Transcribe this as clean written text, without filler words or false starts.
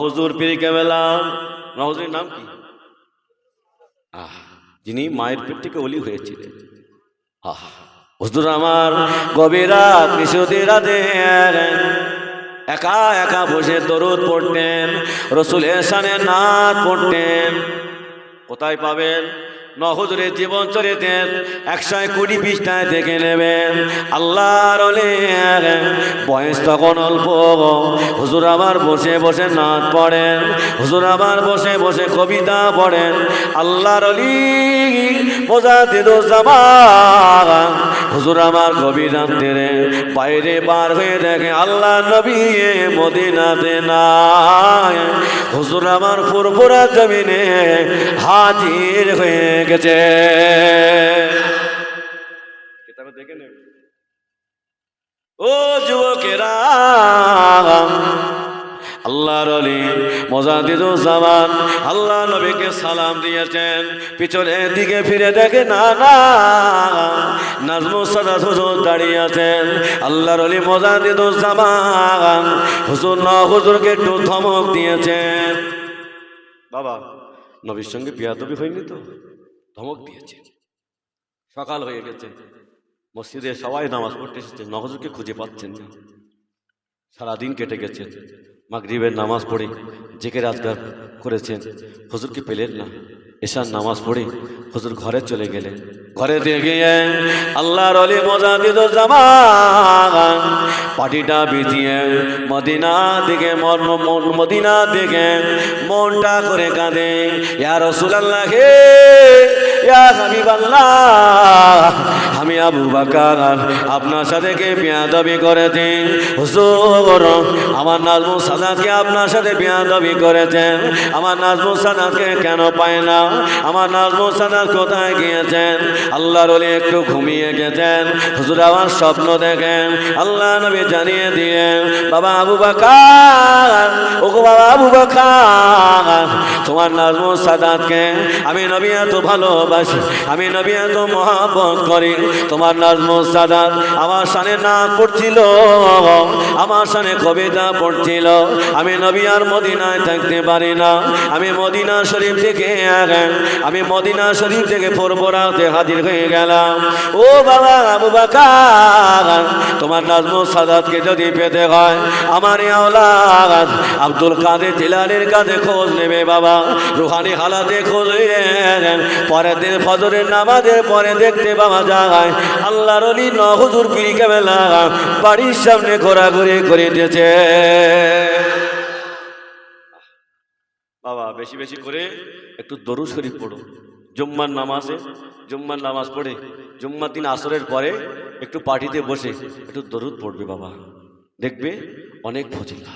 হুজুর পীর কেবলা। হুজুরের নাম কি? যিনি মায়ের পেট থেকে ওলি হয়েছিলেন। হুজুর আমার গভীর রাত নিশিতে রাতে একা একা বসে দরুদ পড়তেন, রসুলের শানে নাত পড়তেন। কোথায় পাবেন? হুজুরের জীবন চরিত্রের 120 পৃষ্ঠায় দেখে নেবেন। আল্লাহর বয়স তখন অল্প। হুজুর আবার বসে বসে নাত পড়েন, হুজুর আবার বসে বসে কবিতা পড়েন। আল্লাহর ওলি মুজাদ্দিদুজ্জামান হুজুর আমার গভীর রাতের বাইরে বার হয়ে দেখে আল্লাহ নবী মদিনাতে নাই। হুজুর আমার ফুরফুরা জমিনে হাজির হয়ে গেছে। কিতাবে দেখে নেবে। ও যুবকেরা, আল্লাহর ওলি মুজাদ্দিদুজ্জামান আল্লাহ নবীকে সালাম দিয়েছেন, পিছনের দিকে ফিরে দেখে না নাজমুস সাদাত হুজুর দাঁড়িয়ে আছেন। আল্লাহর ওলি মুজাদ্দিদুজ্জামান হুজুরকে একটু ধমক দিয়েছেন। বাবা, নবীর সঙ্গে বিয়াদবি হয়নি তো? ধমক দিয়েছে। সকাল হয়ে গেছে, মসজিদে সবাই নামাজ পড়তে এসেছে, হুজুরকে খুঁজে পাচ্ছেন না। সারাদিন কেটে গেছে, মাগরিবের নামাজ পড়ে জিকির আজকার করেছেন, হুজুরকে পেলেন না। এশার নামাজ পড়ে হুজুর ঘরে চলে গেলেন। ঘরে দিয়ে গিয়ে আল্লাহর ওলি মুজাদ্দিদুজ্জামান পাটিটা বিছিয়ে মদিনা দিকে মনটা করে কাঁদে। ইয়া রাসূলুল্লাহ হে, ইয়া হাবিবাল্লাহ, আমি আবু বকর আপনার সাথে কে বিয়াদবি করেছি? হুজুর, আমার নাজমুস সাদাতকে আপনার সাথে বিয়াদবি করেছেন। আমার নাজমুস সাদাতকে কেন পায় না? আমার নাজমুস সাদাত কোথায় গিয়েছেন? আল্লাহর ওলি একটু ঘুমিয়ে গেছেন। হুজুর আমার স্বপ্ন দেখেন, আল্লাহ নবী জানিয়ে দিয়ে বাবা আবু বকর, ওগো বাবা আবু বকর, তোমার নাজমুস সাদাতকে আমি নবী এত ভালোবাসি, আমি নবী এত মহব্বত করি। তোমার নাজমুস সাদাত আমার শানে নাত পড়ছিল, আমার শানে কবিতা পড়ছিল। আমি নবী আর মদিনায় থাকতে পারি না, আমি মদিনা শরীফ থেকে ফুরফুরাতে হাজির হয়ে গেলাম। ও বাবা আবু বকর, তোমার নাজমুস সাদাতকে যদি পেতে হয় আমার আওলাদ আব্দুল কাদের জিলানীর কাছে খোঁজ নেবে বাবা, রুহানি হালাতে খোঁজ নেবেন। পরের দিন ফজরের নামাজের পরে দেখতে পাওয়া যায় আল্লাহর ওলি হুজুর পীর কেবলা বাড়ির সামনে ঘোরাঘুরি করিতেছে। বাবা, বেশি বেশি করে একটু দরুদ শরীফ পড়ো। জুম্মার নামাজ পড়ে জুম্মার দিন আসরের পরে একটু পার্টিতে বসে একটু দরুদ পড়বে বাবা, দেখবে অনেক ফজিলত।